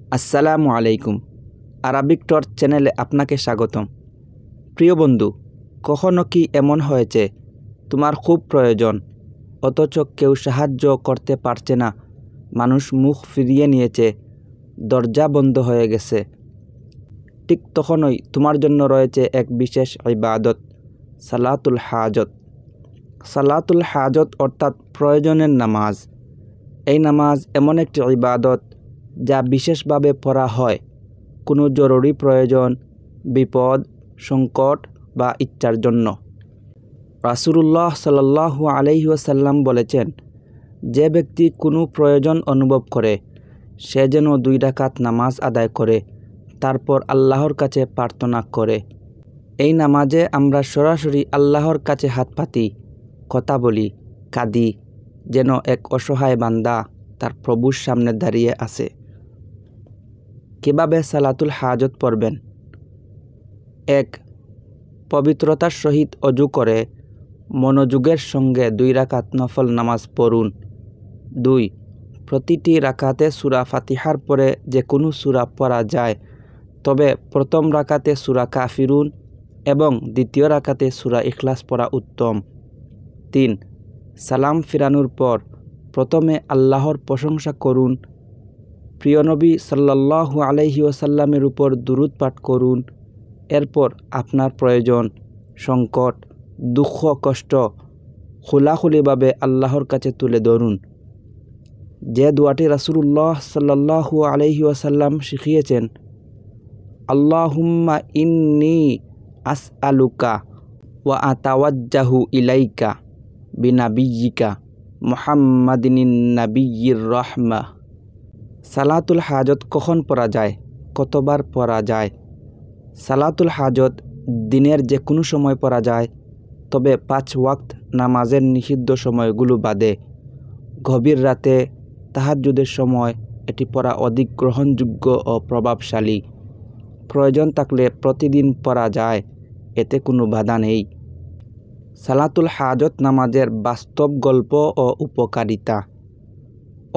আসসালামু আলাইকুম। Arabic torch চ্যানেলে আপনাকে স্বাগতম। প্রিয় বন্ধু, কখনো কি এমন হয়েছে তোমার খুব প্রয়োজন অথচ কেউ সাহায্য করতে পারছে না? মানুষ মুখ ফিরিয়ে নিয়েছে, দরজা বন্ধ হয়ে গেছে। ঠিক তখনই তোমার জন্য রয়েছে এক বিশেষ ইবাদত, সালাতুল হাজত। সালাতুল হাজত অর্থাৎ প্রয়োজনের নামাজ। এই নামাজ এমন একটি ইবাদত যা বিশেষভাবে পড়া হয় কোনো জরুরি প্রয়োজন, বিপদ, সংকট বা ইচ্ছার জন্য। রাসূলুল্লাহ সাল্লাল্লাহু আলাইহি ওয়াসাল্লাম বলেছেন, যে ব্যক্তি কোনো প্রয়োজন অনুভব করে সে যেন 2 রাকাত নামাজ আদায় করে তারপর আল্লাহর কাছে প্রার্থনা করে। এই নামাজে আমরা সরাসরি আল্লাহর কাছে হাত পাতি, কথা বলি, কাঁদি, যেন এক অসহায় বান্দা তার প্রভুর সামনে দাঁড়িয়ে আছে। কিভাবে সালাতুল হাজত পড়বেন? 1. পবিত্রতার সহিত অজু করে মনোযোগের সঙ্গে 2 রাকাত নফল নামাজ পড়ুন। 2. প্রতিটি রাকাতে সূরা ফাতিহার পরে যে কোনো সূরা পড়া যায়, তবে প্রথম রাকাতে সূরা কাফিরুন এবং দ্বিতীয় রাকাতে সূরা ইখলাস পড়া উত্তম। 3. সালাম ফিরানোর পর প্রথমে আল্লাহর প্রশংসা করুন, প্রিয় নবী সাল্লাল্লাহু আলাইহি ওয়াসাল্লামের উপর দুরূদ পাঠ করুন। এরপর আপনার প্রয়োজন, সংকট, দুঃখ, কষ্ট খোলাখুলিভাবে আল্লাহর কাছে তুলে ধরুন। যে দোয়াটি রাসূলুল্লাহ সাল্লাল্লাহু আলাইহি ওয়াসাল্লাম শিখিয়েছেন, আল্লাহুম্মা ইন্নী আসআলুকা ওয়া আতাওয়াজ্জাহু ইলাইকা বিনাবিয়্যিকা মুহাম্মাদিনিন নাবিয়্যির রাহমা। সালাতুল হাজত কখন পড়া যায়, কতবার পড়া যায়? সালাতুল হাজত দিনের যে কোনো সময় পড়া যায়, তবে 5 ওয়াক্ত নামাজের নিষিদ্ধ সময়গুলো বাদে। গভীর রাতে, তাহাজ্জুদের সময় এটি পড়া অধিক গ্রহণযোগ্য ও প্রভাবশালী। প্রয়োজন থাকলে প্রতিদিন পড়া যায়, এতে কোনো বাধা নেই। সালাতুল হাজত নামাজের বাস্তব গল্প ও উপকারিতা।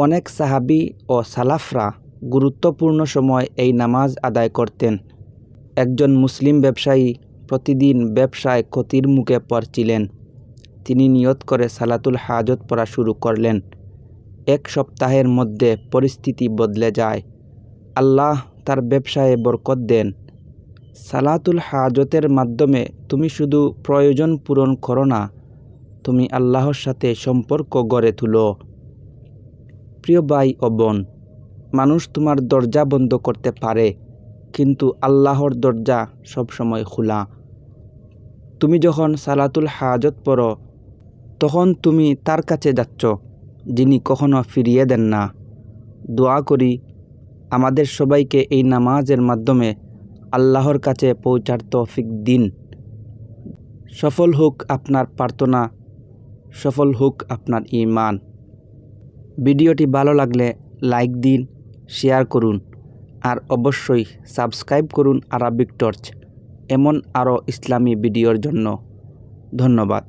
অনেক সাহাবী ও সালাফরা গুরুত্বপূর্ণ সময় এই নামাজ আদায় করতেন। একজন মুসলিম ব্যবসায়ী প্রতিদিন ব্যবসায় ক্ষতির মুখে পড়ছিলেন। তিনি নিয়ত করে সালাতুল হাজত পড়া শুরু করলেন। 1 সপ্তাহের মধ্যে পরিস্থিতি বদলে যায়। আল্লাহ তার ব্যবসায়ে বরকত দেন। সালাতুল হাজতের মাধ্যমে তুমি শুধু প্রয়োজন পূরণ করো না, তুমি আল্লাহর সাথে সম্পর্ক গড়ে তুলো। প্রিয় ভাই ও বোন, মানুষ তোমার দরজা বন্ধ করতে পারে, কিন্তু আল্লাহর দরজা সবসময় খোলা। তুমি যখন সালাতুল হাজত পড়ো, তখন তুমি তার কাছে যাচ্ছ, যিনি কখনো ফিরিয়ে দেন না। দোয়া করি আমাদের সবাইকে এই নামাজের মাধ্যমে আল্লাহর কাছে পৌঁছার তৌফিক দিন। সফল হোক আপনার প্রার্থনা, সফল হোক আপনার ঈমান। ভিডিওটি ভালো লাগলে লাইক দিন, শেয়ার করুন আর অবশ্যই সাবস্ক্রাইব করুন আরবিক টর্চ এমন আরও ইসলামী ভিডিওর জন্য। ধন্যবাদ।